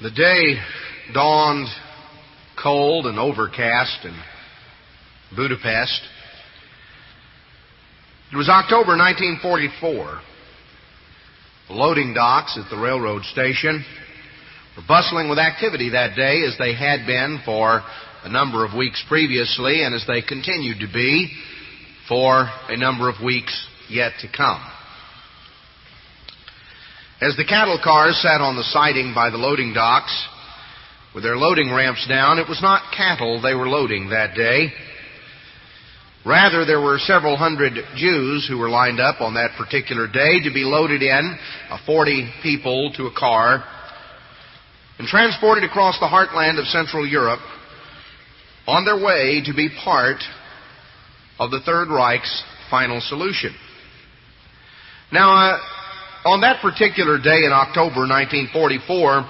The day dawned cold and overcast in Budapest. It was October 1944. The loading docks at the railroad station were bustling with activity that day, as they had been for a number of weeks previously, and as they continued to be for a number of weeks yet to come. As the cattle cars sat on the siding by the loading docks with their loading ramps down, it was not cattle they were loading that day. Rather, there were several hundred Jews who were lined up on that particular day to be loaded in, 40 people to a car, and transported across the heartland of Central Europe on their way to be part of the Third Reich's final solution. Now, on that particular day in October 1944,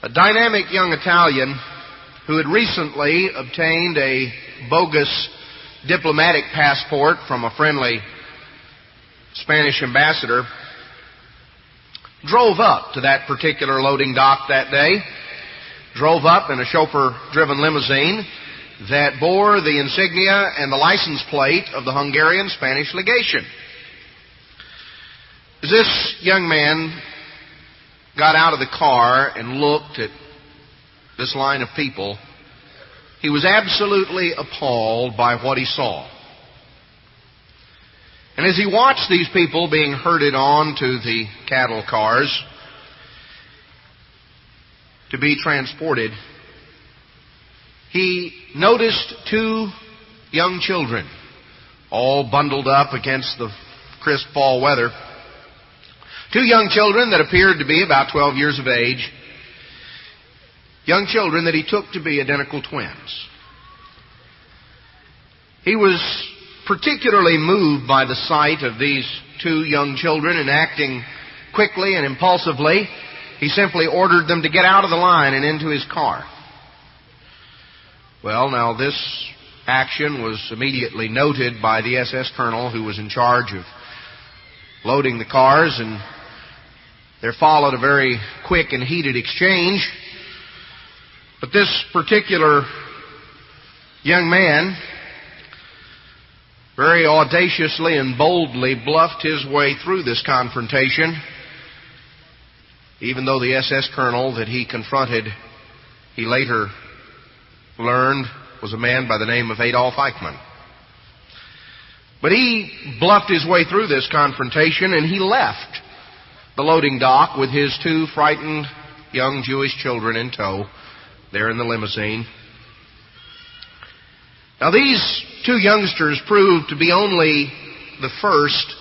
a dynamic young Italian who had recently obtained a bogus diplomatic passport from a friendly Spanish ambassador drove up to that particular loading dock that day, drove up in a chauffeur-driven limousine that bore the insignia and the license plate of the Hungarian-Spanish legation. As this young man got out of the car and looked at this line of people, he was absolutely appalled by what he saw. And as he watched these people being herded on to the cattle cars to be transported, he noticed two young children, all bundled up against the crisp fall weather. Two young children that appeared to be about 12 years of age. Young children that he took to be identical twins. He was particularly moved by the sight of these two young children, and acting quickly and impulsively, he simply ordered them to get out of the line and into his car. Well, now this action was immediately noted by the SS colonel who was in charge of loading the cars, and there followed a very quick and heated exchange. But this particular young man very audaciously and boldly bluffed his way through this confrontation, even though the SS colonel that he confronted, he later learned, was a man by the name of Adolf Eichmann. But he bluffed his way through this confrontation, and he left the loading dock with his two frightened young Jewish children in tow, there in the limousine. Now, these two youngsters proved to be only the first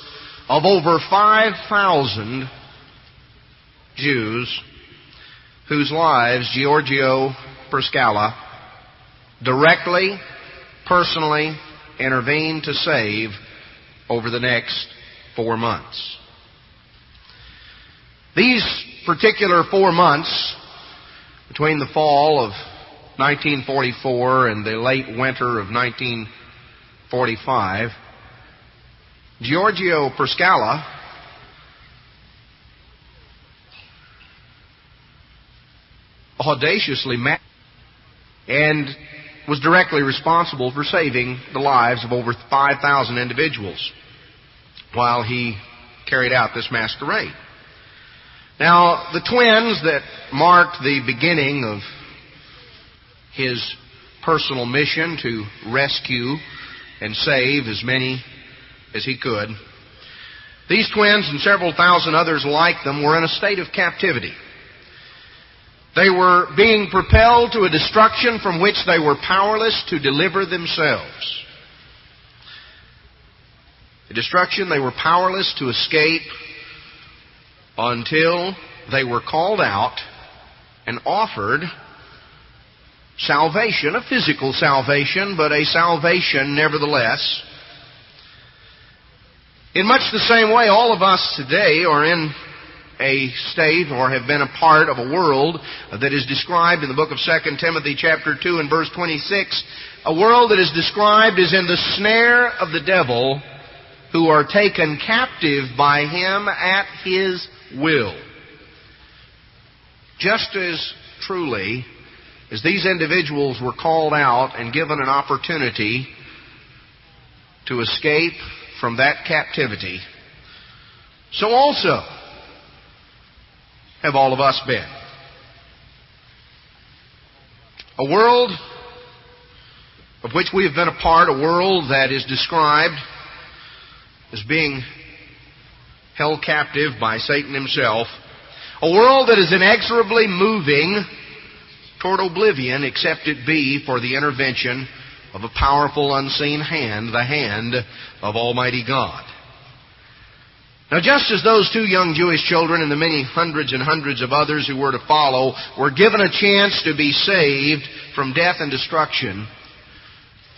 of over 5,000 Jews whose lives Giorgio Perscala directly, personally intervened to save over the next 4 months. These particular 4 months, between the fall of 1944 and the late winter of 1945, Giorgio Perscala audaciously met and was directly responsible for saving the lives of over 5,000 individuals while he carried out this masquerade. Now, the twins that marked the beginning of his personal mission to rescue and save as many as he could, these twins and several thousand others like them were in a state of captivity. They were being propelled to a destruction from which they were powerless to deliver themselves. A destruction they were powerless to escape until they were called out and offered salvation, a physical salvation, but a salvation nevertheless. In much the same way, all of us today are in a state or have been a part of a world that is described in the book of 2 Timothy chapter 2 and verse 26, a world that is described as in the snare of the devil, who are taken captive by him at his will. just as truly as these individuals were called out and given an opportunity to escape from that captivity, so also have all of us been. A world of which we have been a part, a world that is described as being held captive by Satan himself, a world that is inexorably moving toward oblivion, except it be for the intervention of a powerful unseen hand, the hand of Almighty God. Now, just as those two young Jewish children and the many hundreds and hundreds of others who were to follow were given a chance to be saved from death and destruction,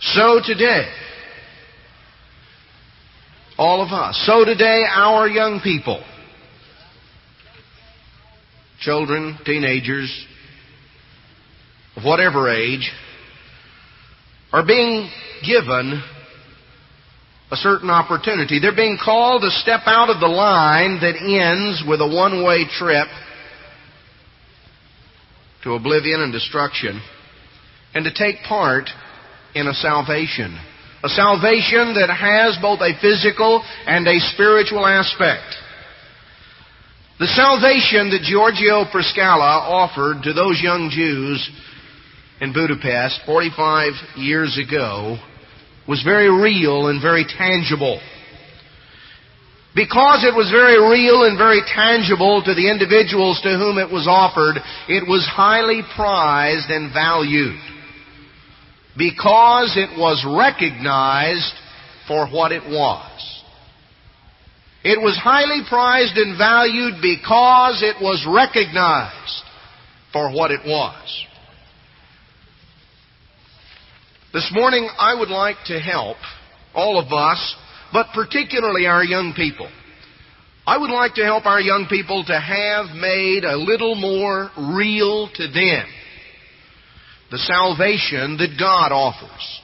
so today, all of us, so today our young people, children, teenagers, of whatever age, are being given a certain opportunity. They're being called to step out of the line that ends with a one-way trip to oblivion and destruction, and to take part in a salvation. A salvation that has both a physical and a spiritual aspect. The salvation that Giorgio Prescala offered to those young Jews in Budapest 45 years ago was very real and very tangible. Because it was very real and very tangible to the individuals to whom it was offered, it was highly prized and valued. Because it was recognized for what it was. It was highly prized and valued because it was recognized for what it was. This morning, I would like to help all of us, but particularly our young people. I would like to help our young people to have made a little more real to them the salvation that God offers.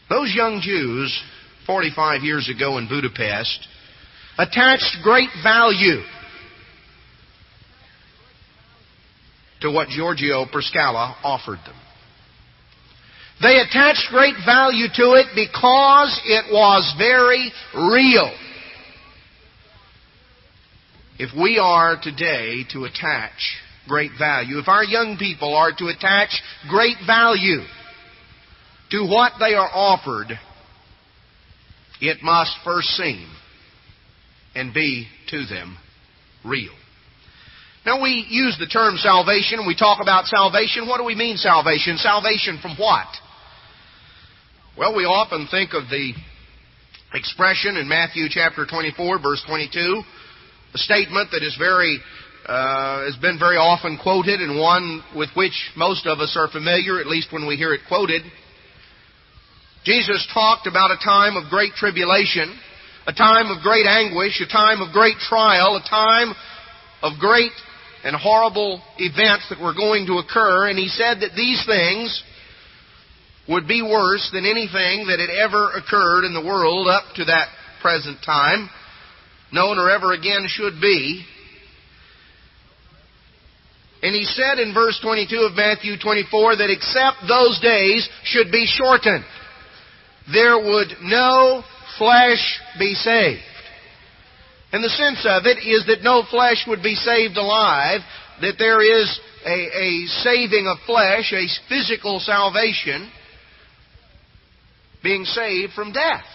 Those young Jews, 45 years ago in Budapest, attached great value to what Giorgio Prescala offered them. They attached great value to it because it was very real. If we are today to attach great value, if our young people are to attach great value to what they are offered, it must first seem and be to them real. Now, we use the term salvation, and we talk about salvation. What do we mean salvation? Salvation from what? Well, we often think of the expression in Matthew chapter 24, verse 22, a statement that is has been very often quoted, and one with which most of us are familiar, at least when we hear it quoted. Jesus talked about a time of great tribulation, a time of great anguish, a time of great trial, a time of great and horrible events that were going to occur, and He said that these things would be worse than anything that had ever occurred in the world up to that present time, no, nor ever again should be. And He said in verse 22 of Matthew 24 that except those days should be shortened, there would no flesh be saved. And the sense of it is that no flesh would be saved alive, that there is a saving of flesh, a physical salvation, being saved from death.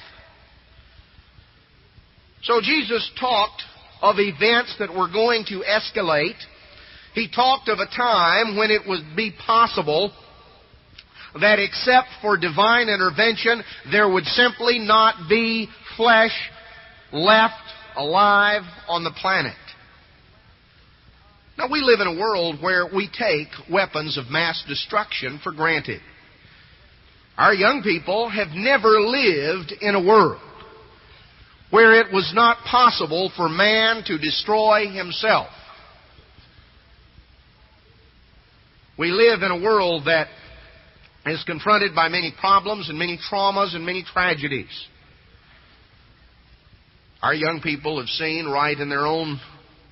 So Jesus talked of events that were going to escalate. He talked of a time when it would be possible that except for divine intervention, there would simply not be flesh left alive on the planet. Now, we live in a world where we take weapons of mass destruction for granted. Our young people have never lived in a world where it was not possible for man to destroy himself. We live in a world that is confronted by many problems and many traumas and many tragedies. Our young people have seen right in their own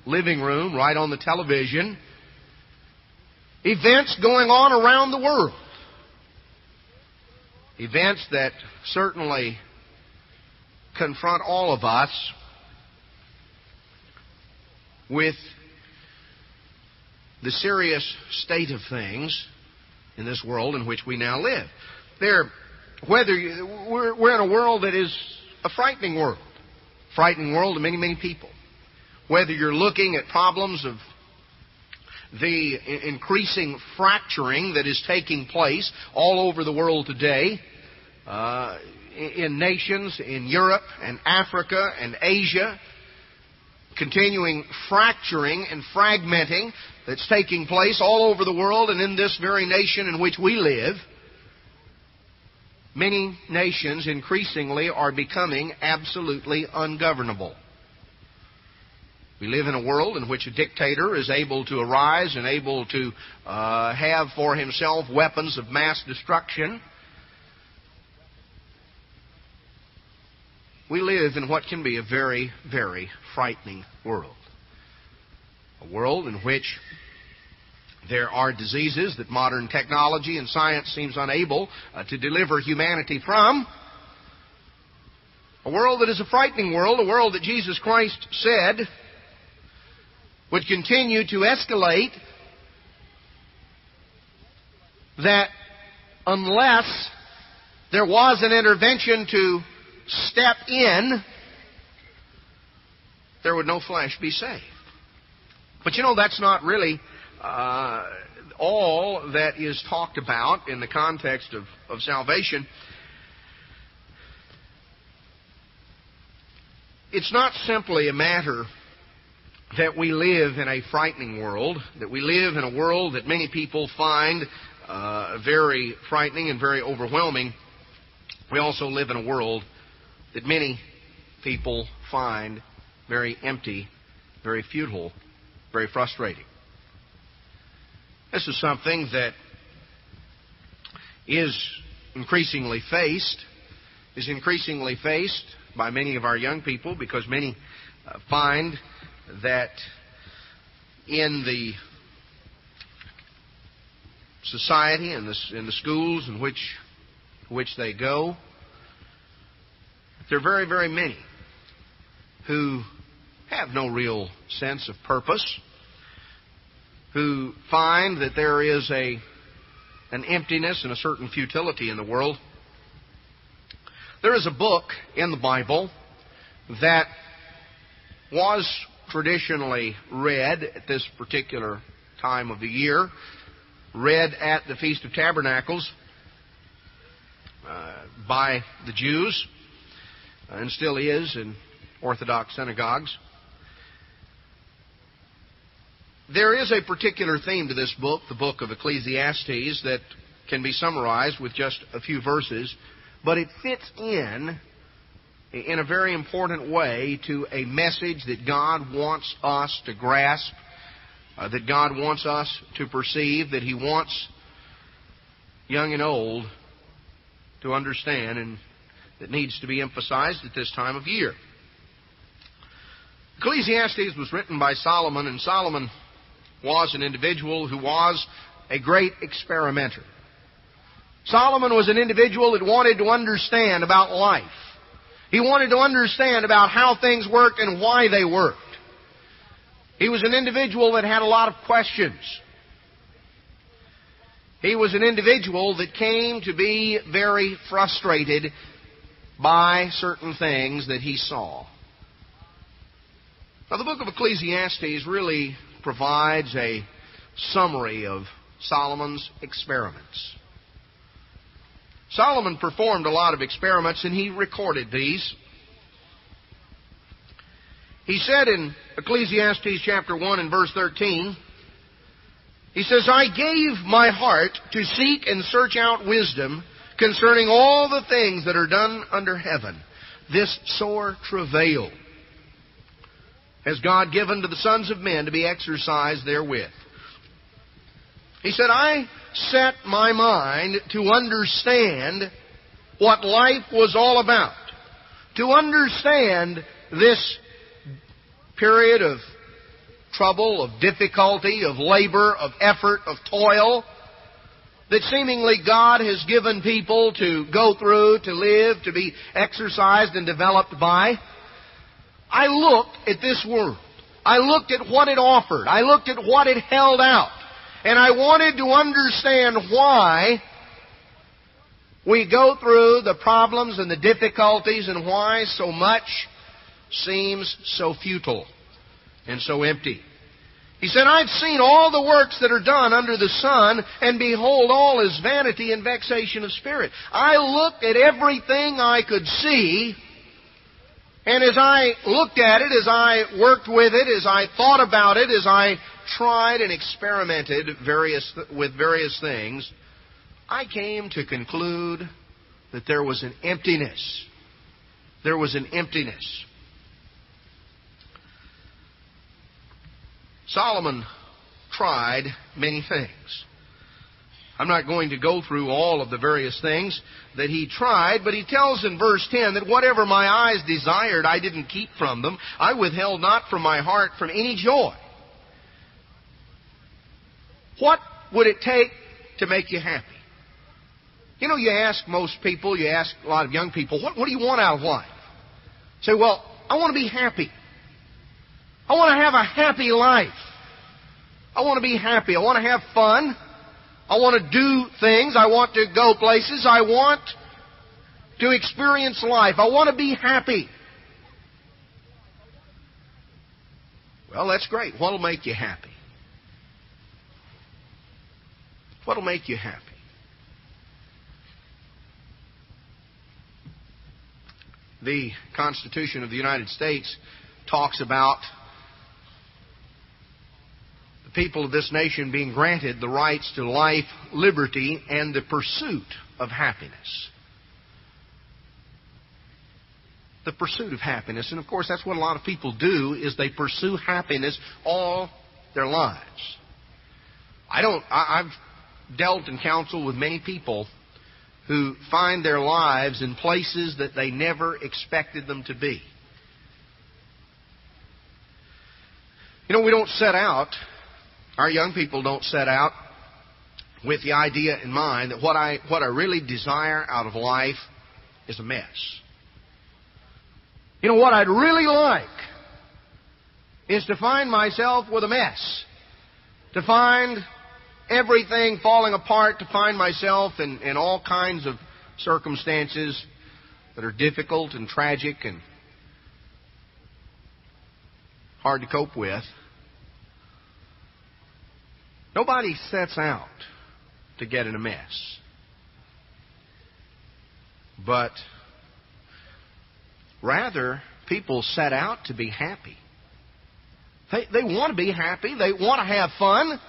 living room, right on the television, events going on around the world. Events that certainly confront all of us with the serious state of things in this world in which we now live. We're in a world that is a frightening world to many, many people. Whether you're looking at problems of the increasing fracturing that is taking place all over the world today, in nations in Europe and Africa and Asia, continuing fracturing and fragmenting that's taking place all over the world and in this very nation in which we live. Many nations increasingly are becoming absolutely ungovernable. We live in a world in which a dictator is able to arise and able to have for himself weapons of mass destruction. We live in what can be a very, very frightening world. A world in which there are diseases that modern technology and science seems unable to deliver humanity from. A world that is a frightening world, a world that Jesus Christ said would continue to escalate, that unless there was an intervention to step in, there would no flesh be saved. But you know, that's not really all that is talked about in the context of salvation. It's not simply a matter that we live in a frightening world, that we live in a world that many people find very frightening and very overwhelming. We also live in a world that many people find very empty, very futile, very frustrating. This is something that is increasingly faced by many of our young people, because many find that in the society and in the schools in which they go, there are very, very many who have no real sense of purpose, who find that there is an emptiness and a certain futility in the world. There is a book in the Bible that was traditionally read at this particular time of the year, read at the Feast of Tabernacles by the Jews, and still is in Orthodox synagogues. There is a particular theme to this book, the book of Ecclesiastes, that can be summarized with just a few verses, but it fits in a very important way to a message that God wants us to grasp, that God wants us to perceive, that He wants young and old to understand, and that needs to be emphasized at this time of year. Ecclesiastes was written by Solomon, and Solomon was an individual who was a great experimenter. Solomon was an individual that wanted to understand about life. He wanted to understand about how things worked and why they worked. He was an individual that had a lot of questions. He was an individual that came to be very frustrated by certain things that he saw. Now, the book of Ecclesiastes really provides a summary of Solomon's experiments. Solomon performed a lot of experiments, and he recorded these. He said in Ecclesiastes chapter 1 and verse 13, he says, "I gave my heart to seek and search out wisdom concerning all the things that are done under heaven. This sore travail has God given to the sons of men to be exercised therewith." He said, I set my mind to understand what life was all about, to understand this period of trouble, of difficulty, of labor, of effort, of toil that seemingly God has given people to go through, to live, to be exercised and developed by, I looked at this world. I looked at what it offered. I looked at what it held out. And I wanted to understand why we go through the problems and the difficulties and why so much seems so futile and so empty. He said, I've seen all the works that are done under the sun, and behold, all is vanity and vexation of spirit. I looked at everything I could see, and as I looked at it, as I worked with it, as I thought about it, as I tried and experimented with various things, I came to conclude that there was an emptiness. There was an emptiness. Solomon tried many things. I'm not going to go through all of the various things that he tried, but he tells in verse 10 that whatever my eyes desired, I didn't keep from them. I withheld not from my heart from any joy. What would it take to make you happy? You know, you ask most people, you ask a lot of young people, what do you want out of life? Say, well, I want to be happy. I want to have a happy life. I want to be happy. I want to have fun. I want to do things. I want to go places. I want to experience life. I want to be happy. Well, that's great. What will make you happy? What will make you happy? The Constitution of the United States talks about the people of this nation being granted the rights to life, liberty, and the pursuit of happiness. The pursuit of happiness. And of course, that's what a lot of people do, is they pursue happiness all their lives. I've dealt and counseled with many people who find their lives in places that they never expected them to be. You know, we don't set out, our young people don't set out with the idea in mind that what I really desire out of life is a mess. You know, what I'd really like is to find myself with a mess. To find everything falling apart, to find myself in all kinds of circumstances that are difficult and tragic and hard to cope with. Nobody sets out to get in a mess. But rather, people set out to be happy. They want to be happy. They want to have fun.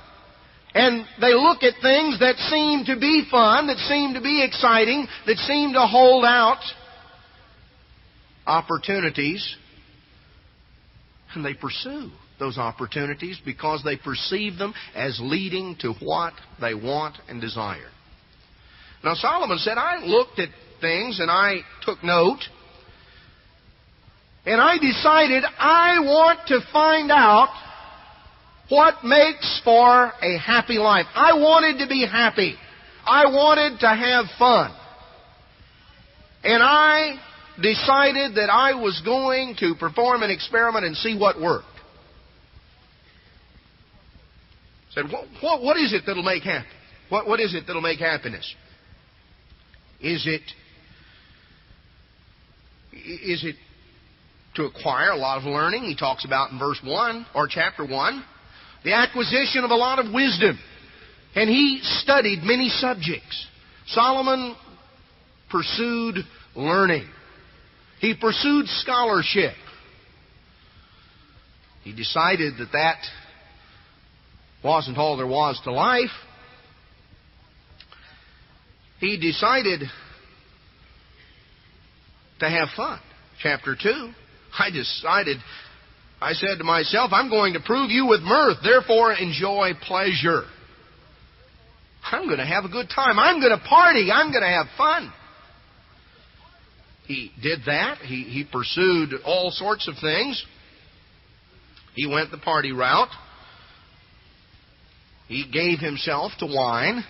And they look at things that seem to be fun, that seem to be exciting, that seem to hold out opportunities. And they pursue those opportunities because they perceive them as leading to what they want and desire. Now Solomon said, I looked at things and I took note. And I decided I want to find out what makes for a happy life. I wanted to be happy. I wanted to have fun. And I decided that I was going to perform an experiment and see what worked. Said, what is it that'll make happy? What is it that'll make happiness? Is it to acquire a lot of learning? He talks about in verse 1 or chapter 1, the acquisition of a lot of wisdom. And he studied many subjects. Solomon pursued learning. He pursued scholarship. He decided that wasn't all there was to life. He decided to have fun. Chapter 2, I said to myself, I'm going to prove you with mirth, therefore enjoy pleasure. I'm going to have a good time. I'm going to party. I'm going to have fun. He did that. He pursued all sorts of things. He went the party route. He gave himself to wine,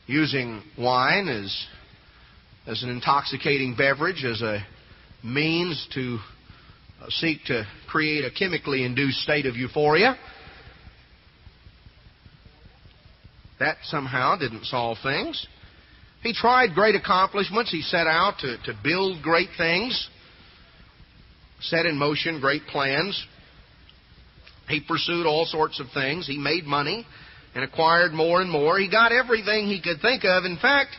using wine as an intoxicating beverage, as a means to seek to create a chemically induced state of euphoria. That somehow didn't solve things. He tried great accomplishments. He set out to build great things, set in motion great plans. He pursued all sorts of things. He made money and acquired more and more. He got everything he could think of. In fact,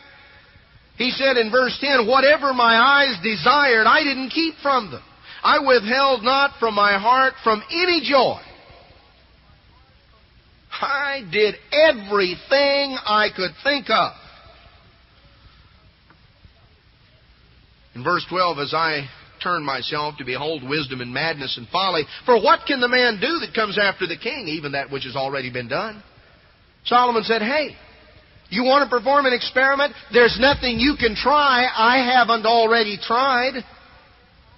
he said in verse 10, "Whatever my eyes desired, I didn't keep from them. I withheld not from my heart from any joy." I did everything I could think of. In verse 12, "As I turned myself to behold wisdom and madness and folly, for what can the man do that comes after the king, even that which has already been done?" Solomon said, "Hey, you want to perform an experiment? There's nothing you can try I haven't already tried."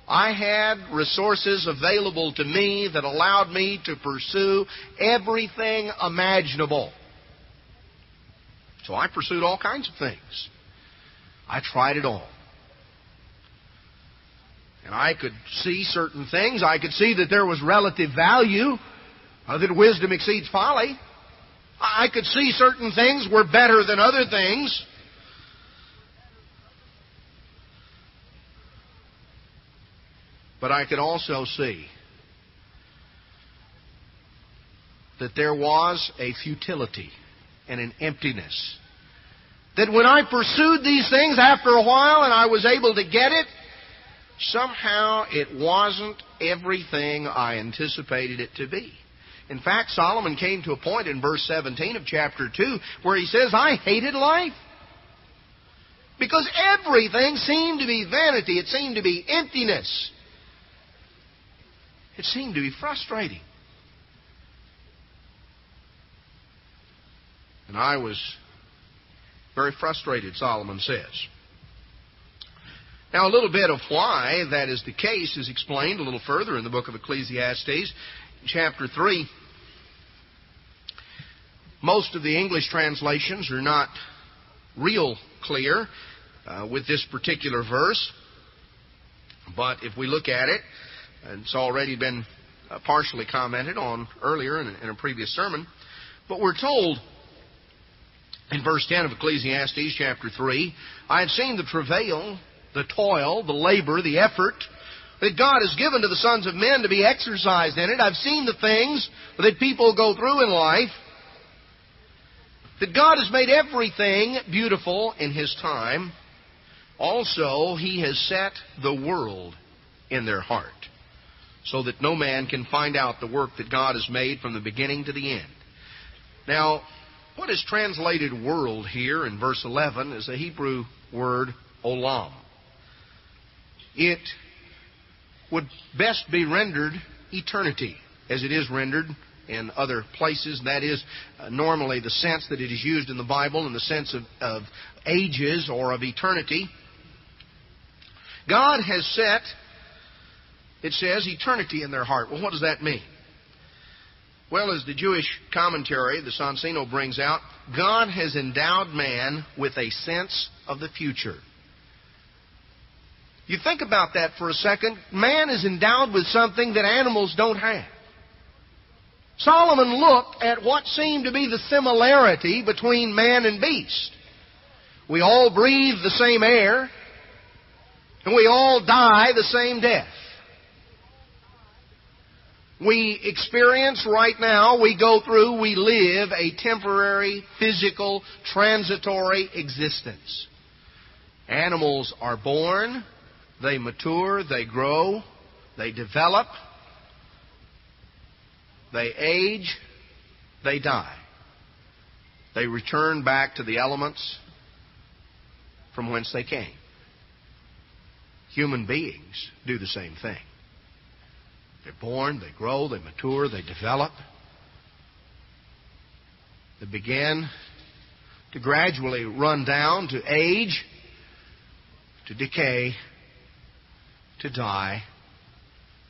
I had resources available to me that allowed me to pursue everything imaginable. So I pursued all kinds of things. I tried it all. And I could see certain things. I could see that there was relative value, that wisdom exceeds folly. I could see certain things were better than other things. But I could also see that there was a futility and an emptiness. That when I pursued these things after a while and I was able to get it, somehow it wasn't everything I anticipated it to be. In fact, Solomon came to a point in verse 17 of chapter 2 where he says, "I hated life." Because everything seemed to be vanity. It seemed to be emptiness. It seemed to be frustrating. And I was very frustrated, Solomon says. Now, a little bit of why that is the case is explained a little further in the book of Ecclesiastes, chapter 3. Most of the English translations are not real clear with this particular verse. But if we look at it, it's already been partially commented on earlier in a previous sermon. But we're told in verse 10 of Ecclesiastes chapter 3, "I had seen the travail, the toil, the labor, the effort that God has given to the sons of men to be exercised in it. I've seen the things that people go through in life, that God has made everything beautiful in His time. Also, He has set the world in their heart, so that no man can find out the work that God has made from the beginning to the end." Now, what is translated world here in verse 11 is the Hebrew word olam. It would best be rendered eternity, as it is rendered in other places. That is normally the sense that it is used in the Bible, in the sense of ages or of eternity. God has set, it says, eternity in their heart. Well, what does that mean? Well, as the Jewish commentary, the Sonsino, brings out, God has endowed man with a sense of the future. You think about that for a second. Man is endowed with something that animals don't have. Solomon looked at what seemed to be the similarity between man and beast. We all breathe the same air, and we all die the same death. We experience right now, we go through, we live a temporary, physical, transitory existence. Animals are born, they mature, they grow, they develop, they age, they die. They return back to the elements from whence they came. Human beings do the same thing. They're born, they grow, they mature, they develop. They begin to gradually run down to age, to decay, to die,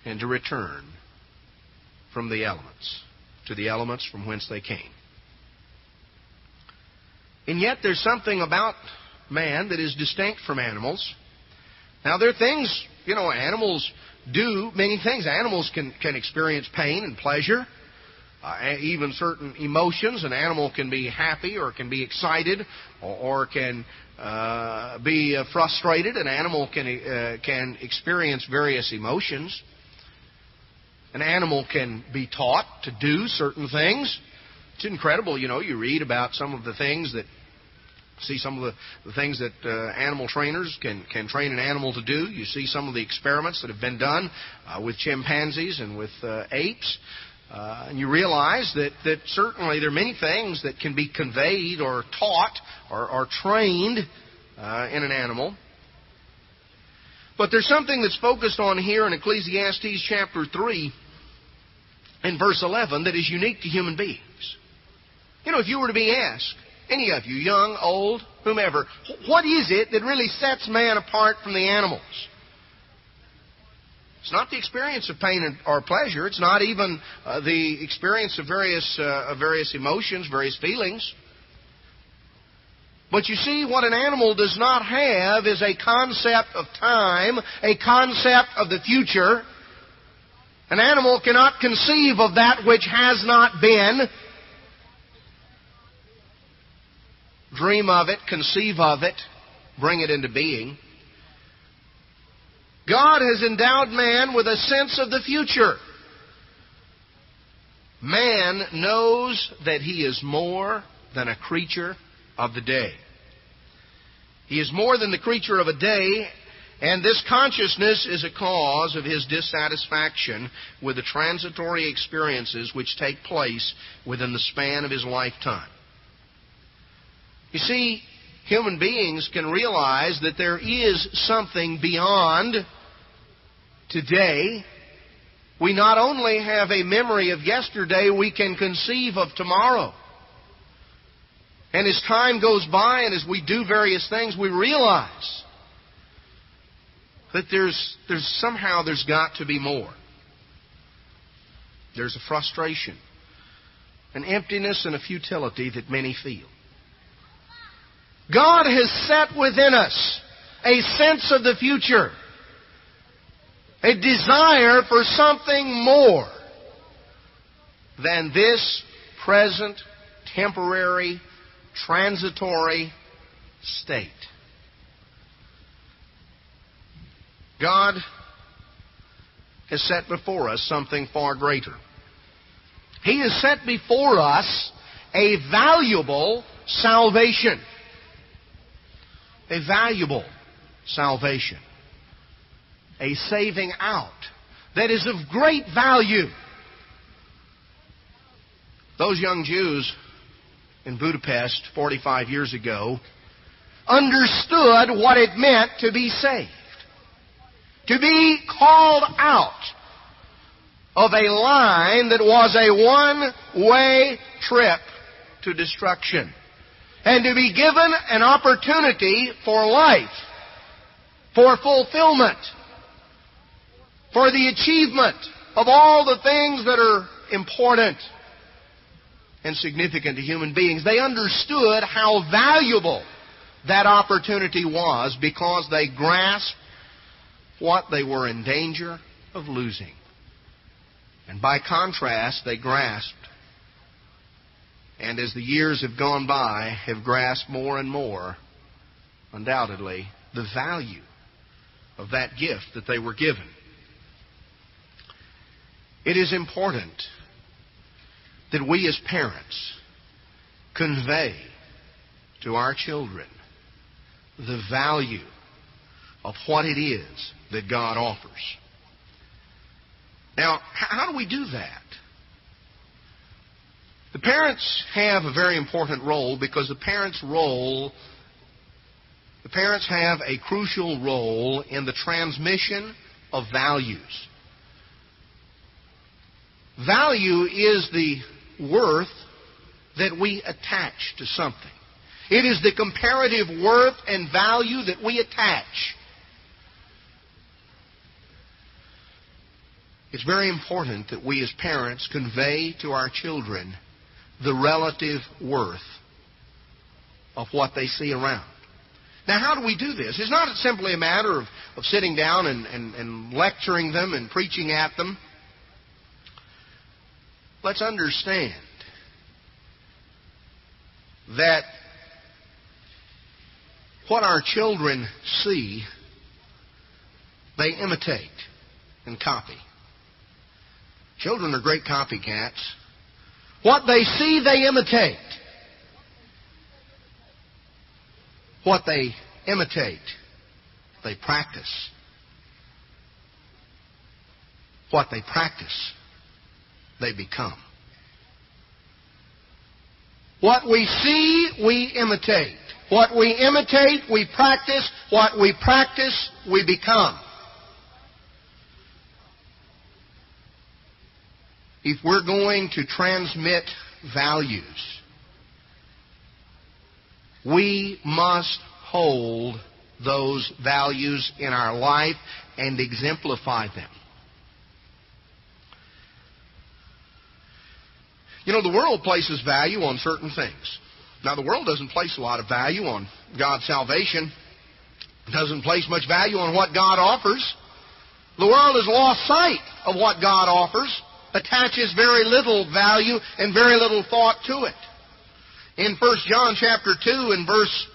and to return from the elements to the elements from whence they came. And yet there's something about man that is distinct from animals. Now, there are things, animals do many things. Animals can experience pain and pleasure, even certain emotions. An animal can be happy or can be excited or can be frustrated. An animal can experience various emotions. An animal can be taught to do certain things. It's incredible, you read about some of the things that, see some of the things that animal trainers can train an animal to do. You see some of the experiments that have been done with chimpanzees and with apes. And you realize that certainly there are many things that can be conveyed or taught or trained in an animal. But there's something that's focused on here in Ecclesiastes chapter 3 and verse 11 that is unique to human beings. If you were to be asked, any of you, young, old, whomever, what is it that really sets man apart from the animals? It's not the experience of pain or pleasure. It's not even the experience of various emotions, various feelings. But you see, what an animal does not have is a concept of time, a concept of the future. An animal cannot conceive of that which has not been. Dream of it, conceive of it, bring it into being. God has endowed man with a sense of the future. Man knows that he is more than a creature of the day. He is more than the creature of a day, and this consciousness is a cause of his dissatisfaction with the transitory experiences which take place within the span of his lifetime. You see, human beings can realize that there is something beyond today. We not only have a memory of yesterday, we can conceive of tomorrow. And as time goes by and as we do various things, we realize that there's got to be more. There's a frustration, an emptiness and a futility that many feel. God has set within us a sense of the future, a desire for something more than this present, temporary, transitory state. God has set before us something far greater. He has set before us a valuable salvation. A valuable salvation. A saving out that is of great value. Those young Jews in Budapest 45 years ago understood what it meant to be saved. To be called out of a line that was a one-way trip to destruction. And to be given an opportunity for life, for fulfillment, for the achievement of all the things that are important and significant to human beings. They understood how valuable that opportunity was because they grasped what they were in danger of losing. And by contrast, they grasped, and as the years have gone by, have grasped more and more, undoubtedly, the value of that gift that they were given. It is important that we as parents convey to our children the value of what it is that God offers. Now, how do we do that? The parents have a very important role because the parents have a crucial role in the transmission of values. Value is the worth that we attach to something. It is the comparative worth and value that we attach. it's very important that we as parents convey to our children the relative worth of what they see around. Now, how do we do this? It's not simply a matter of sitting down and lecturing them and preaching at them. Let's understand that what our children see, they imitate and copy. Children are great copycats. What they see, they imitate. What they imitate, they practice. What they practice, they become. What we see, we imitate. What we imitate, we practice. What we practice, we become. If we're going to transmit values, we must hold those values in our life and exemplify them. You know, the world places value on certain things. Now, the world doesn't place a lot of value on God's salvation. It doesn't place much value on what God offers. The world has lost sight of what God offers, attaches very little value and very little thought to it. In 1 John chapter 2 and verse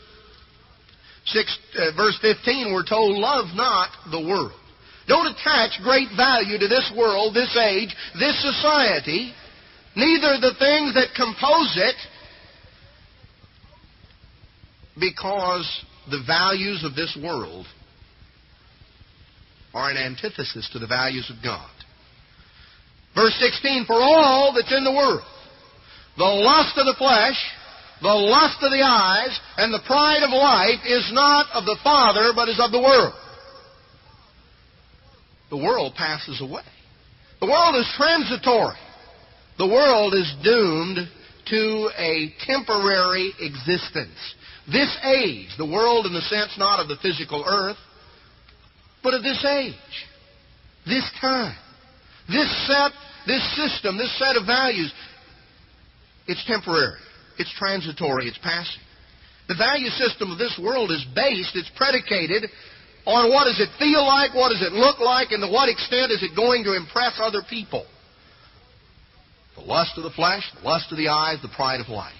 15, we're told, love not the world. Don't attach great value to this world, this age, this society, neither the things that compose it, because the values of this world are an antithesis to the values of God. Verse 16, for all that's in the world, the lust of the flesh, the lust of the eyes, and the pride of life is not of the Father, but is of the world. The world passes away. The world is transitory. The world is doomed to a temporary existence. This age, the world in the sense not of the physical earth, but of this age, this time, this system, this set of values, it's temporary. It's transitory. It's passing. The value system of this world is based, it's predicated on what does it feel like, what does it look like, and to what extent is it going to impress other people. The lust of the flesh, the lust of the eyes, the pride of life.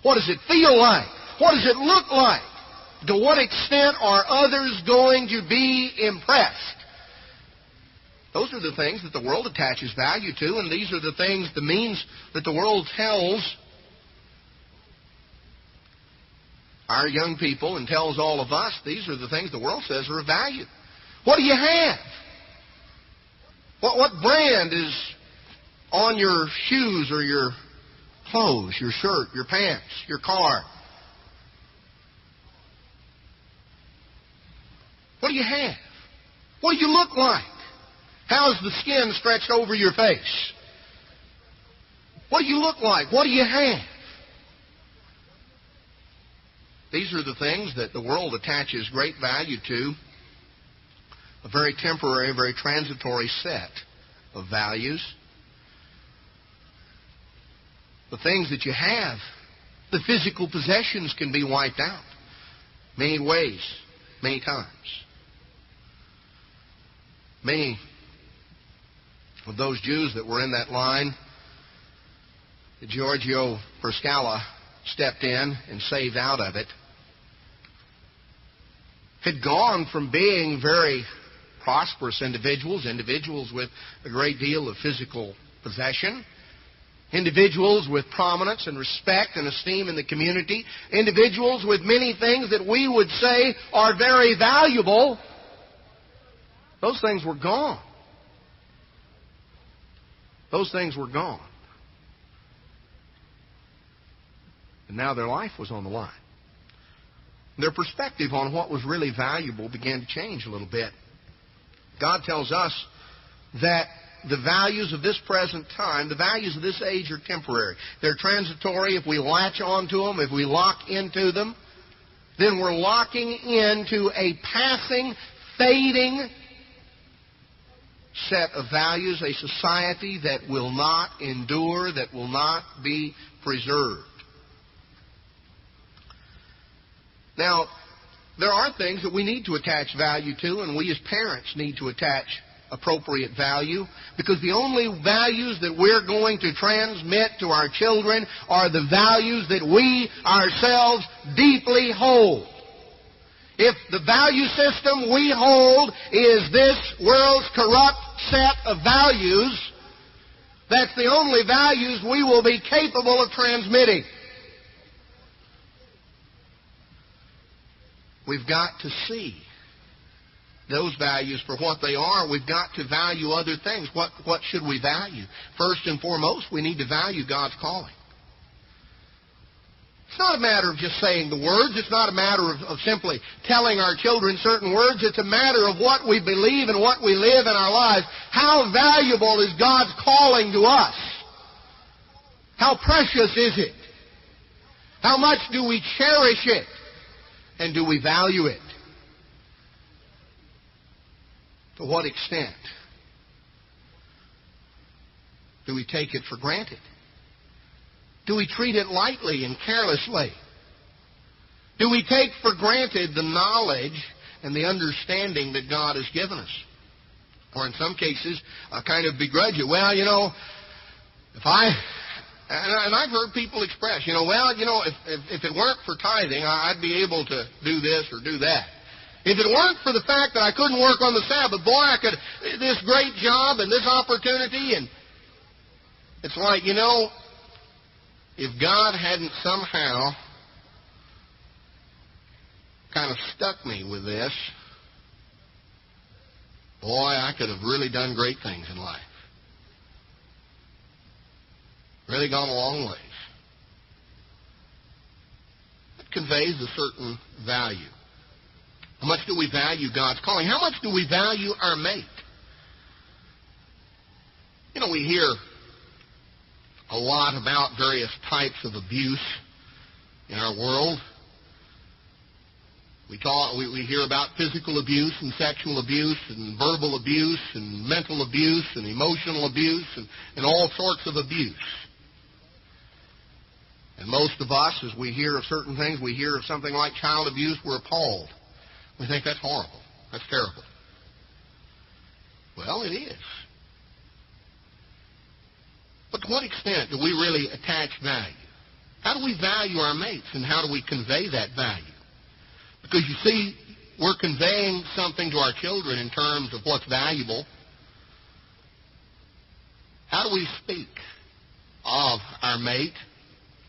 What does it feel like? What does it look like? To what extent are others going to be impressed? Those are the things that the world attaches value to, and these are the things, the means that the world tells our young people and tells all of us. These are the things the world says are of value. What do you have? What brand is on your shoes or your clothes, your shirt, your pants, your car? What do you have? What do you look like? How's the skin stretched over your face? What do you look like? What do you have? These are the things that the world attaches great value to. A very temporary, very transitory set of values. The things that you have, the physical possessions can be wiped out many ways, many times. Many of those Jews that were in that line, Giorgio Perscala stepped in and saved out of it, had gone from being very prosperous individuals with a great deal of physical possession, individuals with prominence and respect and esteem in the community, individuals with many things that we would say are very valuable. Those things were gone. Those things were gone. And now their life was on the line. Their perspective on what was really valuable began to change a little bit. God tells us that the values of this present time, the values of this age are temporary. They're transitory. If we latch onto them, if we lock into them, then we're locking into a passing, fading set of values, a society that will not endure, that will not be preserved. Now, there are things that we need to attach value to, and we as parents need to attach appropriate value, because the only values that we're going to transmit to our children are the values that we ourselves deeply hold. If the value system we hold is this world's corrupt set of values, that's the only values we will be capable of transmitting. We've got to see those values for what they are. We've got to value other things. What should we value? First and foremost, we need to value God's calling. It's not a matter of just saying the words. It's not a matter of simply telling our children certain words. It's a matter of what we believe and what we live in our lives. How valuable is God's calling to us? How precious is it? How much do we cherish it? And do we value it? To what extent? Do we take it for granted? Do we treat it lightly and carelessly? Do we take for granted the knowledge and the understanding that God has given us? Or in some cases, kind of begrudge it. Well, and I've heard people express, if it weren't for tithing, I'd be able to do this or do that. If it weren't for the fact that I couldn't work on the Sabbath, boy, I could, this great job and this opportunity, and it's like, if God hadn't somehow kind of stuck me with this, boy, I could have really done great things in life. Really gone a long ways. It conveys a certain value. How much do we value God's calling? How much do we value our mate? We hear a lot about various types of abuse in our world. We hear about physical abuse and sexual abuse and verbal abuse and mental abuse and emotional abuse and all sorts of abuse. And most of us, as we hear of certain things, we hear of something like child abuse, we're appalled. We think that's horrible. That's terrible. Well, it is. But to what extent do we really attach value? How do we value our mates, and how do we convey that value? Because you see, we're conveying something to our children in terms of what's valuable. How do we speak of our mate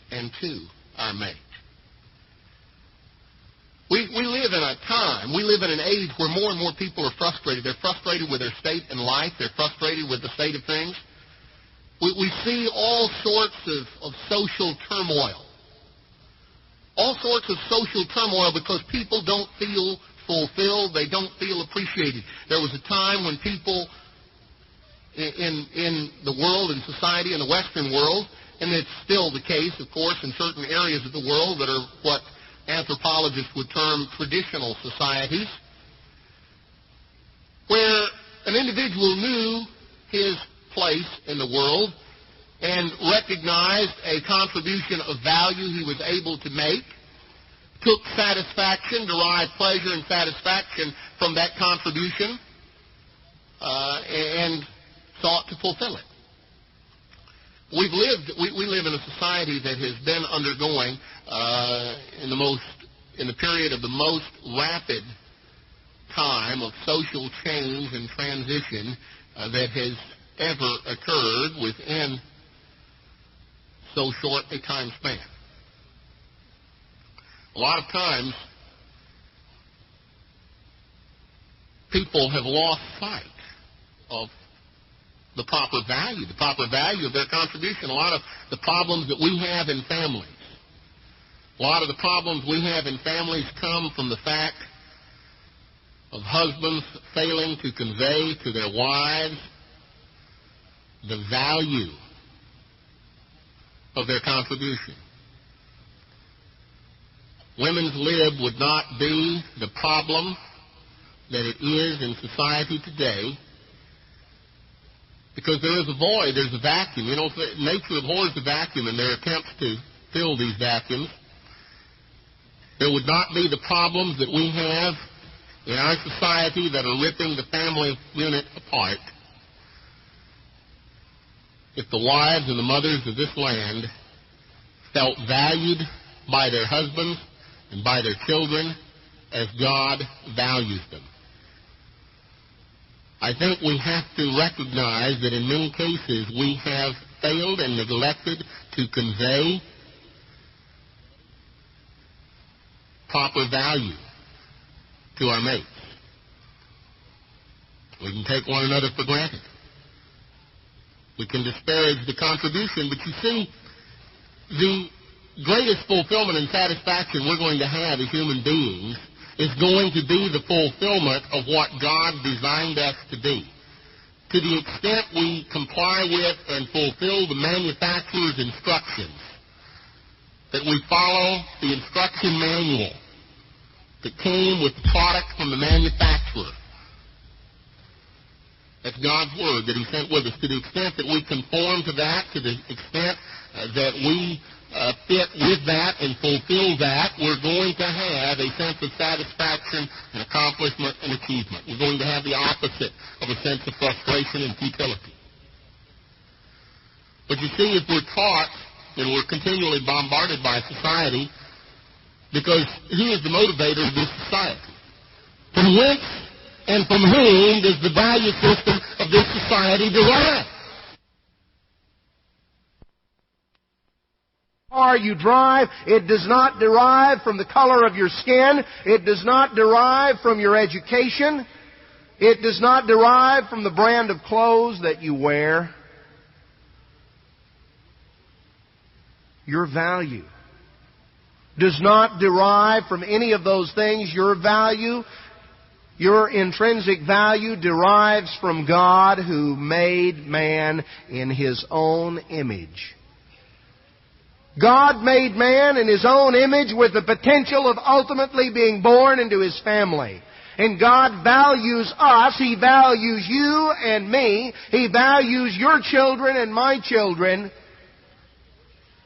and to our mate? We live in a time, we live in an age where more and more people are frustrated. They're frustrated with their state in life. They're frustrated with the state of things. We see all sorts of social turmoil. All sorts of social turmoil because people don't feel fulfilled. They don't feel appreciated. There was a time when people in the world, in society, in the Western world, and it's still the case, of course, in certain areas of the world that are what anthropologists would term traditional societies, where an individual knew his place in the world and recognized a contribution of value he was able to make, took satisfaction, derived pleasure and satisfaction from that contribution, and sought to fulfill it. We live in a society that has been undergoing in the period of the most rapid time of social change and transition that has ever occurred within so short a time span. A lot of times, people have lost sight of the proper value of their contribution. A lot of the problems that we have in families, come from the fact of husbands failing to convey to their wives the value of their contribution. Women's lib would not be the problem that it is in society today Because there is a void, there's a vacuum. Nature abhors the vacuum, and there are attempts to fill these vacuums. There would not be the problems that we have in our society that are ripping the family unit apart if the wives and the mothers of this land felt valued by their husbands and by their children as God values them. I think we have to recognize that in many cases we have failed and neglected to convey proper value to our mates. We can take one another for granted. We can disparage the contribution, but you see, the greatest fulfillment and satisfaction we're going to have as human beings is going to be the fulfillment of what God designed us to be. To the extent we comply with and fulfill the manufacturer's instructions, that we follow the instruction manual that came with the product from the manufacturer. That's God's word that he sent with us. To the extent that we conform to that, to the extent that we fit with that and fulfill that, we're going to have a sense of satisfaction and accomplishment and achievement. We're going to have the opposite of a sense of frustration and futility. But you see, if we're taught, and we're continually bombarded by society, because who is the motivator of this society? From whence and from whom does the value system of this society derive? Car you drive, it does not derive from the color of your skin. It does not derive from your education. It does not derive from the brand of clothes that you wear. Your value does not derive from any of those things. Your value, your intrinsic value, derives from God who made man in His own image. God made man in His own image with the potential of ultimately being born into His family. And God values us. He values you and me. He values your children and my children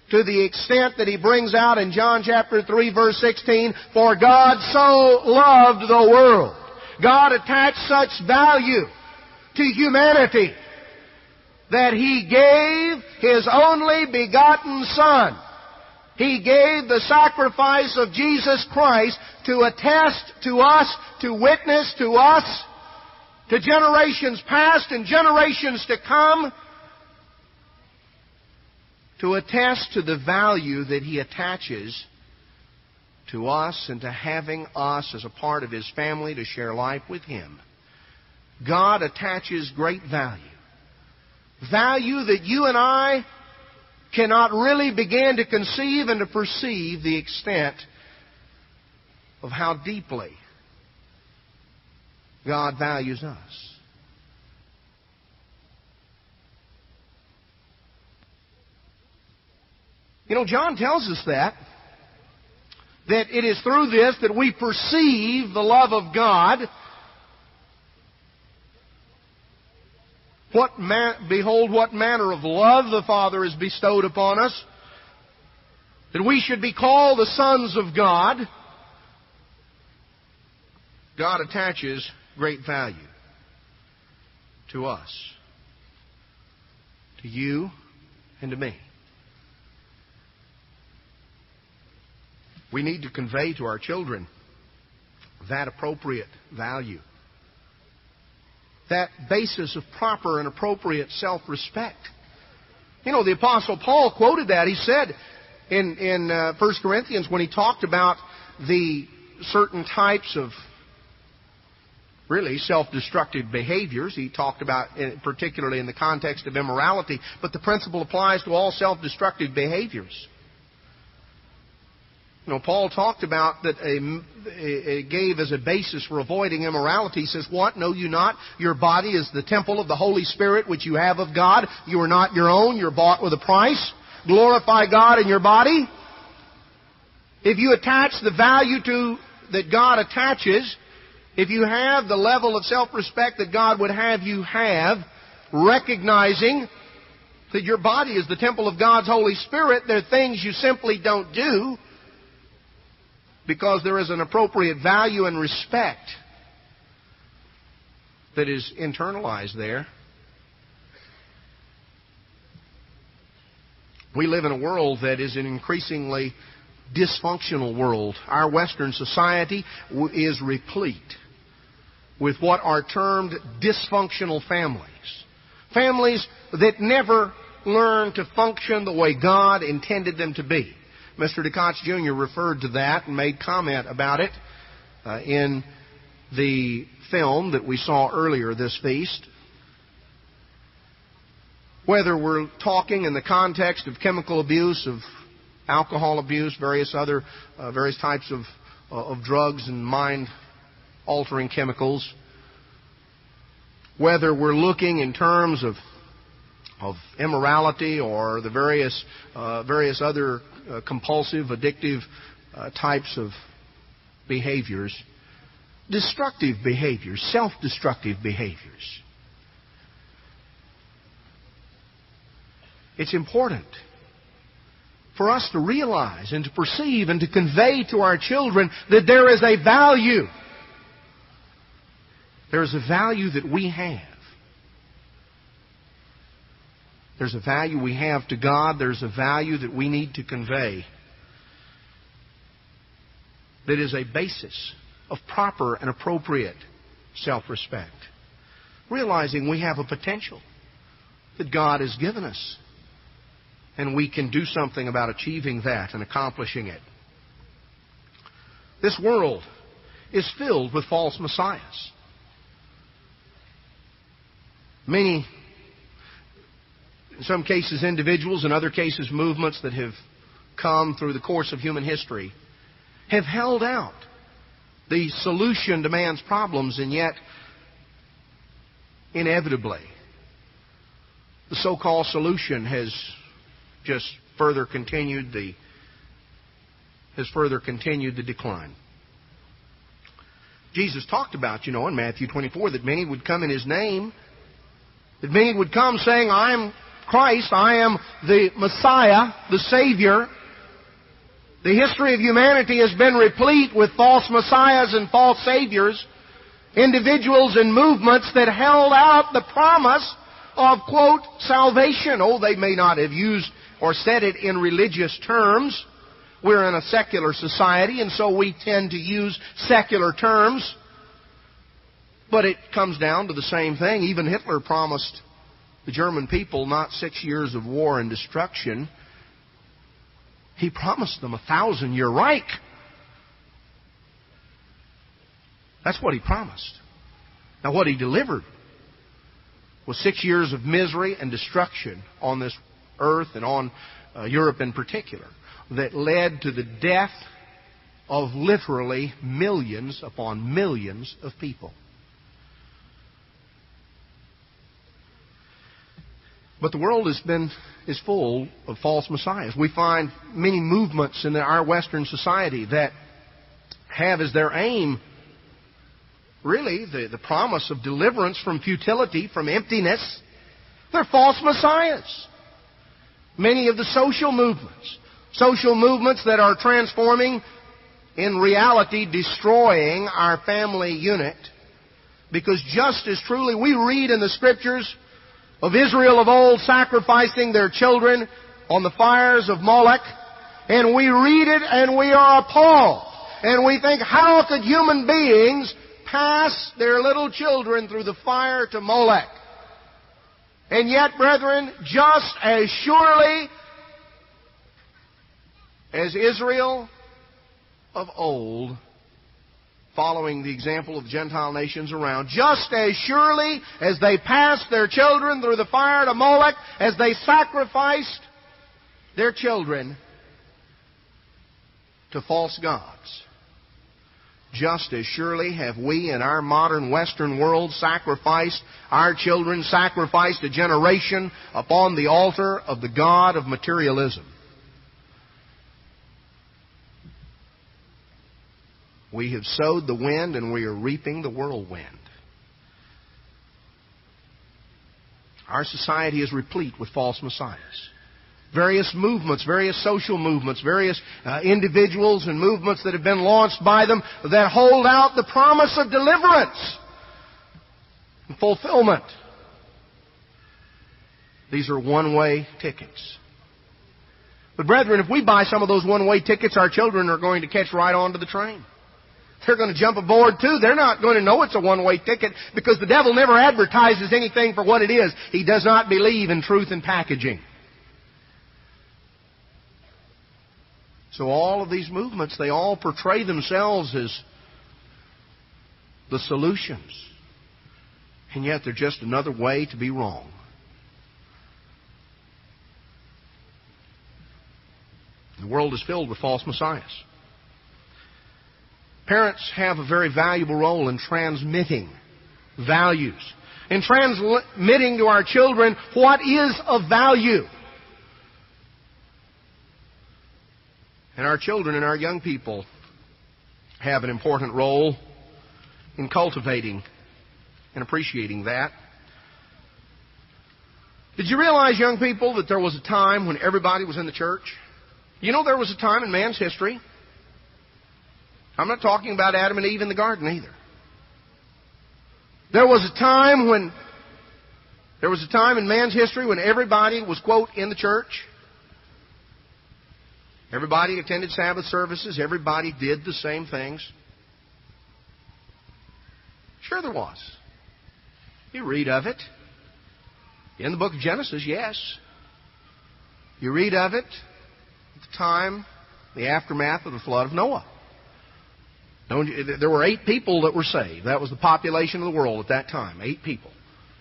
to the extent that He brings out in John chapter 3 verse 16, for God so loved the world. God attached such value to humanity that He gave His only begotten Son. He gave the sacrifice of Jesus Christ to attest to us, to witness to us, to generations past and generations to come, to attest to the value that He attaches to us and to having us as a part of His family to share life with Him. God attaches great value. Value that you and I cannot really begin to conceive and to perceive the extent of how deeply God values us. You know, John tells us that it is through this that we perceive the love of God. Behold, what manner of love the Father has bestowed upon us, that we should be called the sons of God. God attaches great value to us, to you and to me. We need to convey to our children that appropriate value, that basis of proper and appropriate self-respect. You know, the Apostle Paul quoted that. He said in 1 Corinthians, when he talked about the certain types of really self-destructive behaviors, he talked about, particularly in the context of immorality, but the principle applies to all self-destructive behaviors. You know, Paul talked about that gave as a basis for avoiding immorality. He says, what? Know you not? Your body is the temple of the Holy Spirit which you have of God. You are not your own. You're bought with a price. Glorify God in your body. If you attach the value that God attaches, if you have the level of self-respect that God would have you have, recognizing that your body is the temple of God's Holy Spirit. There are things you simply don't do because there is an appropriate value and respect that is internalized there. We live in a world that is an increasingly dysfunctional world. Our Western society is replete with what are termed dysfunctional families. Families that never learn to function the way God intended them to be. Mr. DeCotts Jr. referred to that and made comment about it in the film that we saw earlier this feast. Whether we're talking in the context of chemical abuse, of alcohol abuse, various types of drugs and mind-altering chemicals, whether we're looking in terms of immorality or the various other compulsive, addictive types of behaviors, destructive behaviors, self-destructive behaviors. It's important for us to realize and to perceive and to convey to our children that there is a value. There is a value that we have. There's a value we have to God. There's a value that we need to convey that is a basis of proper and appropriate self-respect. Realizing we have a potential that God has given us, and we can do something about achieving that and accomplishing it. This world is filled with false messiahs. Many, in some cases individuals, in other cases movements that have come through the course of human history, have held out the solution to man's problems, and yet, inevitably, the so-called solution has just further continued the decline. Jesus talked about, in Matthew 24, that many would come in His name, that many would come saying, I am Christ, I am the Messiah, the Savior. The history of humanity has been replete with false messiahs and false saviors, individuals and movements that held out the promise of, quote, salvation. Oh, they may not have used or said it in religious terms. We're in a secular society, and so we tend to use secular terms. But it comes down to the same thing. Even Hitler promised the German people not 6 years of war and destruction. He promised them a 1,000-year Reich. That's what he promised. Now, what he delivered was 6 years of misery and destruction on this earth and on Europe in particular, that led to the death of literally millions upon millions of people. But the world is full of false messiahs. We find many movements in our Western society that have as their aim really the promise of deliverance from futility, from emptiness. They're false messiahs. Many of the social movements that are transforming, in reality destroying our family unit. Because just as truly we read in the Scriptures of Israel of old sacrificing their children on the fires of Molech, and we read it and we are appalled. And we think, how could human beings pass their little children through the fire to Molech? And yet, brethren, just as surely as Israel of old, following the example of Gentile nations around, just as surely as they passed their children through the fire to Molech, as they sacrificed their children to false gods, just as surely have we in our modern Western world sacrificed our children, sacrificed a generation upon the altar of the god of materialism. We have sowed the wind and we are reaping the whirlwind. Our society is replete with false messiahs. Various movements, various social movements, various individuals and movements that have been launched by them that hold out the promise of deliverance and fulfillment. These are one-way tickets. But brethren, if we buy some of those one-way tickets, our children are going to catch right onto the train. They're going to jump aboard too. They're not going to know it's a one-way ticket because the devil never advertises anything for what it is. He does not believe in truth in packaging. So all of these movements, they all portray themselves as the solutions. And yet they're just another way to be wrong. The world is filled with false messiahs. Parents have a very valuable role in transmitting values, in transmitting to our children what is of value. And our children and our young people have an important role in cultivating and appreciating that. Did you realize, young people, that there was a time when everybody was in the church? You know, there was a time in man's history. I'm not talking about Adam and Eve in the garden either. There was a time in man's history when everybody was, quote, in the church. Everybody attended Sabbath services. Everybody did the same things. Sure there was. You read of it. In the book of Genesis, yes. You read of it at the time, the aftermath of the flood of Noah. There were 8 people that were saved. That was the population of the world at that time. 8 people.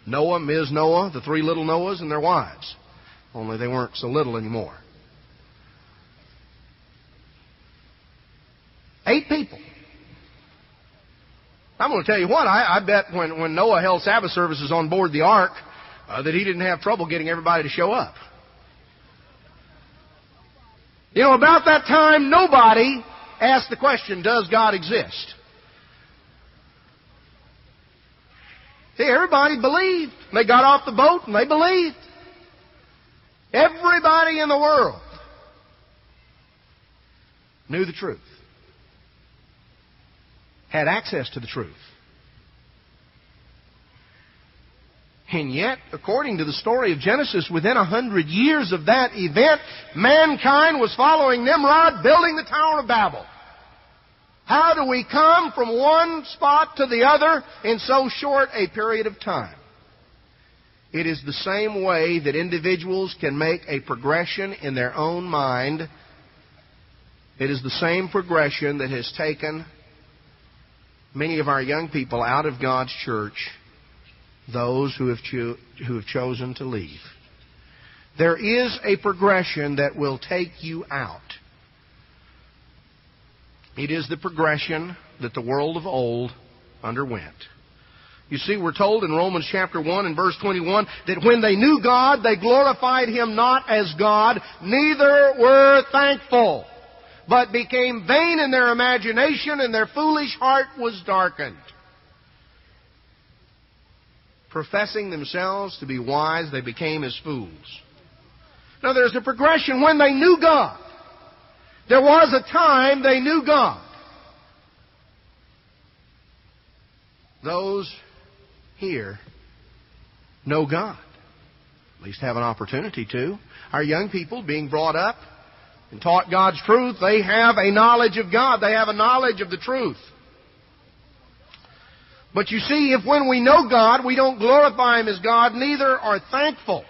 Noah, Ms. Noah, the 3 little Noahs, and their wives. Only they weren't so little anymore. 8 people. I'm going to tell you what, I bet when Noah held Sabbath services on board the ark, that he didn't have trouble getting everybody to show up. You know, about that time, nobody asked the question, does God exist? See, everybody believed. They got off the boat and they believed. Everybody in the world knew the truth. Had access to the truth. And yet, according to the story of Genesis, within 100 years of that event, mankind was following Nimrod, building the Tower of Babel. How do we come from one spot to the other in so short a period of time? It is the same way that individuals can make a progression in their own mind. It is the same progression that has taken many of our young people out of God's church, those who have chosen to leave. There is a progression that will take you out. It is the progression that the world of old underwent. You see, we're told in Romans chapter 1 and verse 21 that when they knew God, they glorified Him not as God, neither were thankful, but became vain in their imagination, and their foolish heart was darkened. Professing themselves to be wise, they became as fools. Now there's a progression when they knew God. There was a time they knew God. Those here know God. At least have an opportunity to. Our young people being brought up and taught God's truth, they have a knowledge of God. They have a knowledge of the truth. But you see, if when we know God, we don't glorify Him as God, neither are thankful.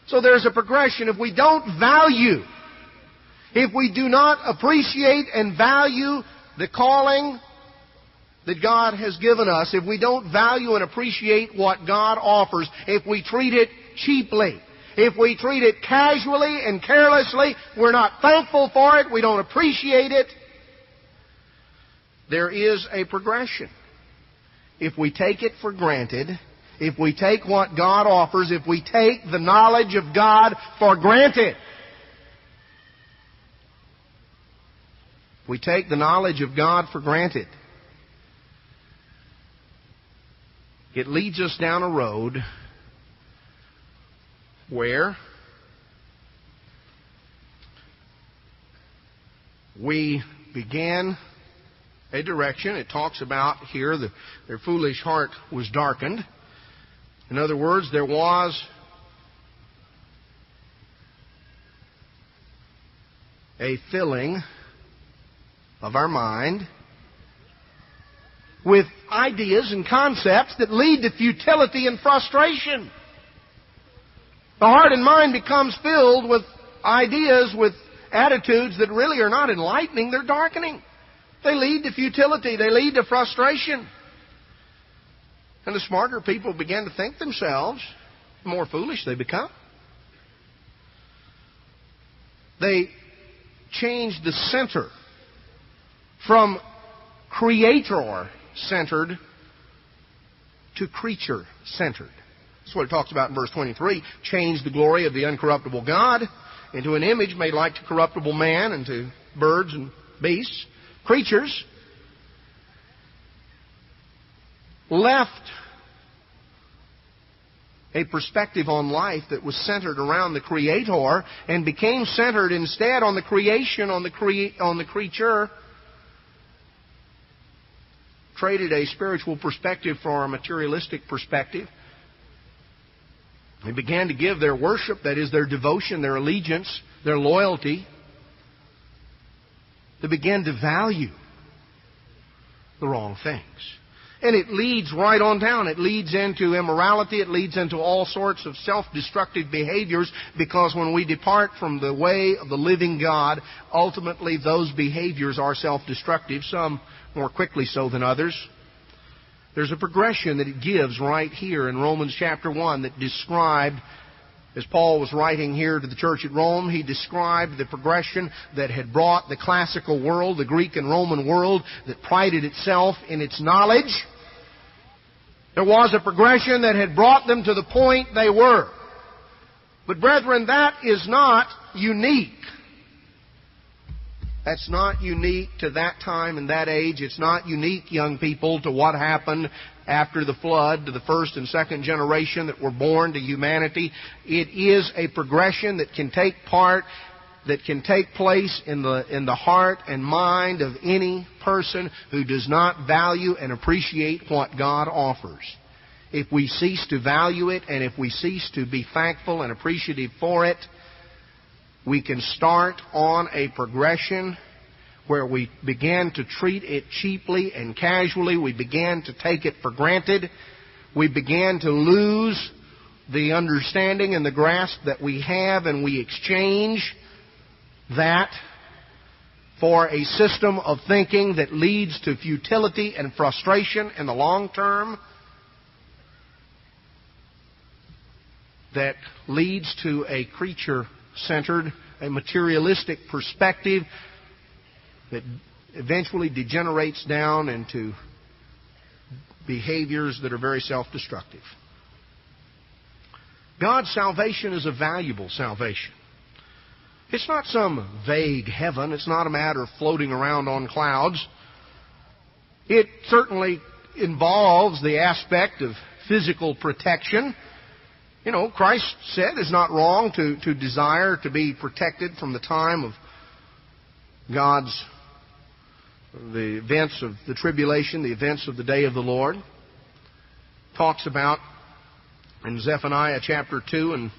So there's a progression. If we don't value, if we do not appreciate and value the calling that God has given us, if we don't value and appreciate what God offers, if we treat it cheaply, if we treat it casually and carelessly, we're not thankful for it, we don't appreciate it, there is a progression. If we take it for granted, if we take what God offers, if we take the knowledge of God for granted, we take the knowledge of God for granted, it leads us down a road where we began a direction. It talks about here their foolish heart was darkened. In other words, there was a filling of our mind with ideas and concepts that lead to futility and frustration. The heart and mind becomes filled with ideas, with attitudes that really are not enlightening, they're darkening. They lead to futility, they lead to frustration. And the smarter people begin to think themselves, the more foolish they become. They change the center from creator-centered to creature-centered. That's what it talks about in verse 23. Change the glory of the uncorruptible God into an image made like to corruptible man and to birds and beasts, creatures. Left a perspective on life that was centered around the Creator and became centered instead on the creation, on the creature. Traded a spiritual perspective for a materialistic perspective. They began to give their worship, that is their devotion, their allegiance, their loyalty. They began to value the wrong things. And it leads right on down. It leads into immorality. It leads into all sorts of self-destructive behaviors, because when we depart from the way of the living God, ultimately those behaviors are self-destructive, some more quickly so than others. There's a progression that it gives right here in Romans chapter 1 that described, as Paul was writing here to the church at Rome, he described the progression that had brought the classical world, the Greek and Roman world, that prided itself in its knowledge. There was a progression that had brought them to the point they were. But brethren, that is not unique. That's not unique to that time and that age. It's not unique, young people, to what happened after the flood, to the first and second generation that were born to humanity. It is a progression that can take place in the heart and mind of any person who does not value and appreciate what God offers. If we cease to value it, and if we cease to be thankful and appreciative for it, we can start on a progression where we begin to treat it cheaply and casually. We begin to take it for granted. We begin to lose the understanding and the grasp that we have, and we exchange that for a system of thinking that leads to futility and frustration in the long term, that leads to a creature-centered, a materialistic perspective that eventually degenerates down into behaviors that are very self-destructive. God's salvation is a valuable salvation. It's not some vague heaven. It's not a matter of floating around on clouds. It certainly involves the aspect of physical protection. You know, Christ said it's not wrong to desire to be protected from the time of the events of the tribulation, the events of the day of the Lord. Talks about in Zephaniah chapter 2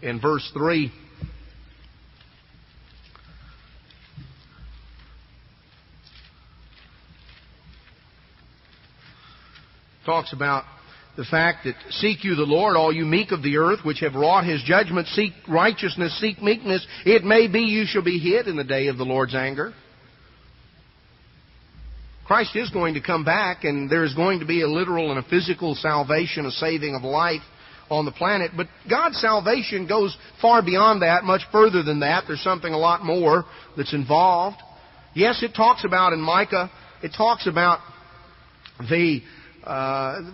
and verse 3. Talks about the fact that, seek you the Lord, all you meek of the earth, which have wrought His judgment, seek righteousness, seek meekness. It may be you shall be hid in the day of the Lord's anger. Christ is going to come back, and there is going to be a literal and a physical salvation, a saving of life on the planet. But God's salvation goes far beyond that, much further than that. There's something a lot more that's involved. Yes, it talks about in Micah, it talks about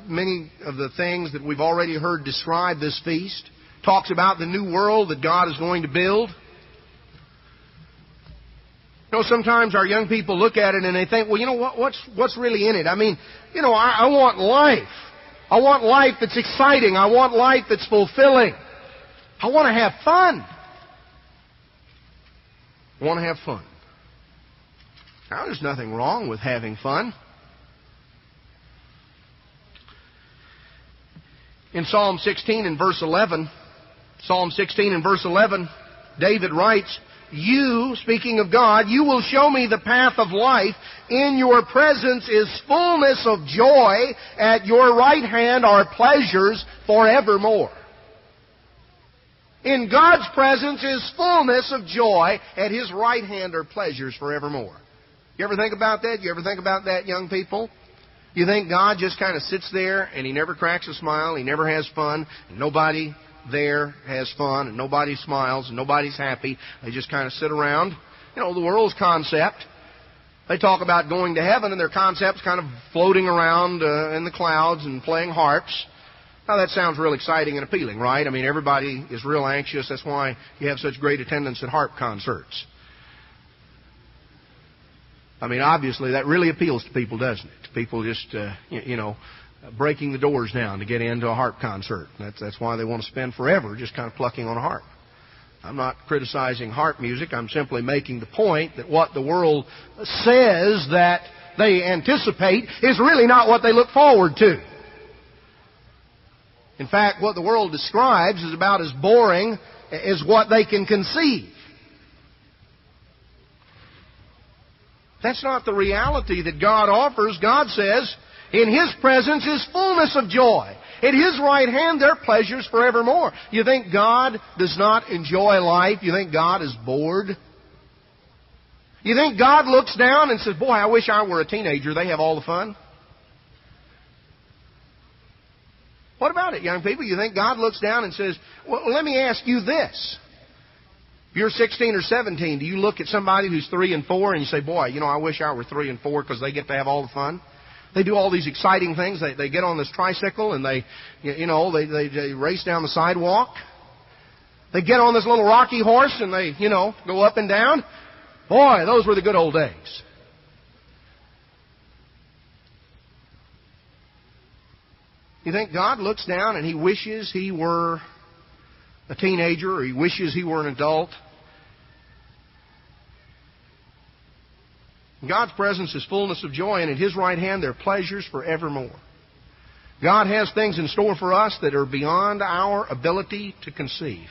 many of the things that we've already heard describe this feast. Talks about the new world that God is going to build. You know, sometimes our young people look at it and they think, well, you know, what's really in it? I mean, you know, I want life. I want life that's exciting. I want life that's fulfilling. I want to have fun. I want to have fun. Now, there's nothing wrong with having fun. In Psalm 16 and verse 11, David writes, You, speaking of God, you will show me the path of life. In your presence is fullness of joy. At your right hand are pleasures forevermore. In God's presence is fullness of joy. At His right hand are pleasures forevermore. You ever think about that? You ever think about that, young people? You think God just kind of sits there and He never cracks a smile, He never has fun, and nobody there has fun, and nobody smiles, and nobody's happy. They just kind of sit around. You know, the world's concept. They talk about going to heaven, and their concept's kind of floating around in the clouds and playing harps. Now, that sounds real exciting and appealing, right? I mean, everybody is real anxious. That's why you have such great attendance at harp concerts. I mean, obviously, that really appeals to people, doesn't it? People just, breaking the doors down to get into a harp concert. That's why they want to spend forever just kind of plucking on a harp. I'm not criticizing harp music. I'm simply making the point that what the world says that they anticipate is really not what they look forward to. In fact, what the world describes is about as boring as what they can conceive. That's not the reality that God offers. God says, in His presence is fullness of joy. At His right hand there are pleasures forevermore. You think God does not enjoy life? You think God is bored? You think God looks down and says, boy, I wish I were a teenager. They have all the fun. What about it, young people? You think God looks down and says, well, let me ask you this. If you're 16 or 17, do you look at somebody who's 3 and 4 and you say, boy, I wish I were 3 and 4 because they get to have all the fun? They do all these exciting things. They get on this tricycle and they race down the sidewalk. They get on this little rocky horse and they, go up and down. Boy, those were the good old days. You think God looks down and He wishes He were a teenager or He wishes He were an adult? In God's presence is fullness of joy, and at His right hand there are pleasures forevermore. God has things in store for us that are beyond our ability to conceive.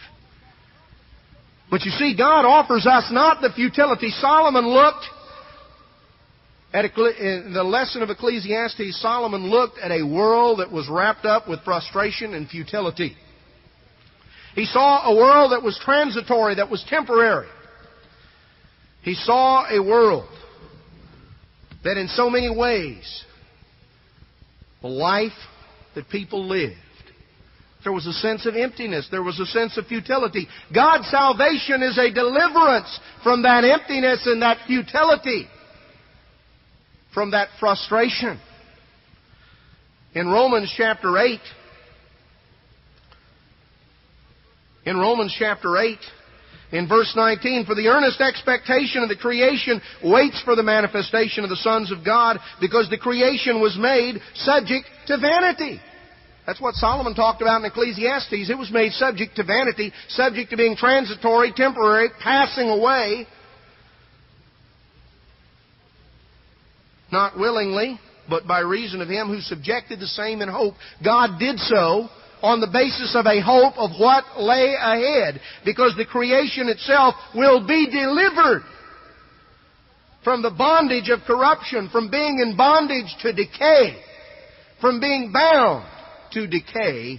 But you see, God offers us not the futility. Solomon looked in the lesson of Ecclesiastes, Solomon looked at a world that was wrapped up with frustration and futility. He saw a world that was transitory, that was temporary. He saw a world that in so many ways, the life that people lived, there was a sense of emptiness. There was a sense of futility. God's salvation is a deliverance from that emptiness and that futility, from that frustration. In Romans chapter 8, in verse 19, for the earnest expectation of the creation waits for the manifestation of the sons of God, because the creation was made subject to vanity. That's what Solomon talked about in Ecclesiastes. It was made subject to vanity, subject to being transitory, temporary, passing away. Not willingly, but by reason of Him who subjected the same in hope. God did so on the basis of a hope of what lay ahead, because the creation itself will be delivered from the bondage of corruption, from being in bondage to decay, from being bound to decay,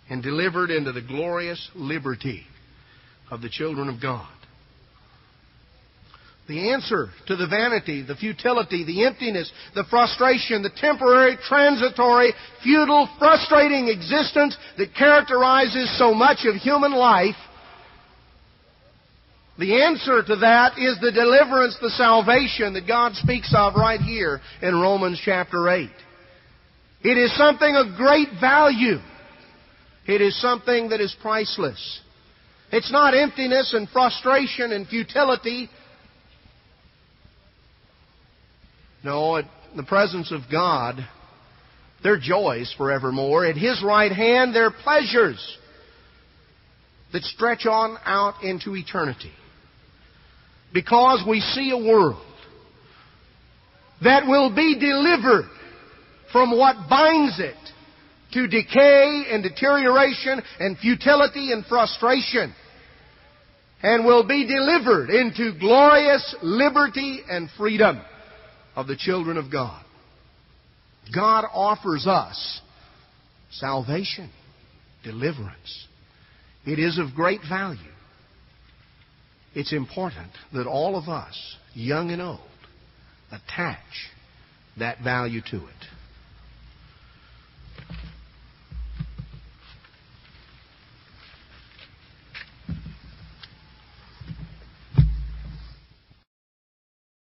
and delivered into the glorious liberty of the children of God. The answer to the vanity, the futility, the emptiness, the frustration, the temporary, transitory, futile, frustrating existence that characterizes so much of human life, the answer to that is the deliverance, the salvation that God speaks of right here in Romans chapter 8. It is something of great value. It is something that is priceless. It's not emptiness and frustration and futility. No, in the presence of God, their joys forevermore. At His right hand, their pleasures that stretch on out into eternity. Because we see a world that will be delivered from what binds it to decay and deterioration and futility and frustration, and will be delivered into glorious liberty and freedom of the children of God. God offers us salvation, deliverance. It is of great value. It's important that all of us, young and old, attach that value to it.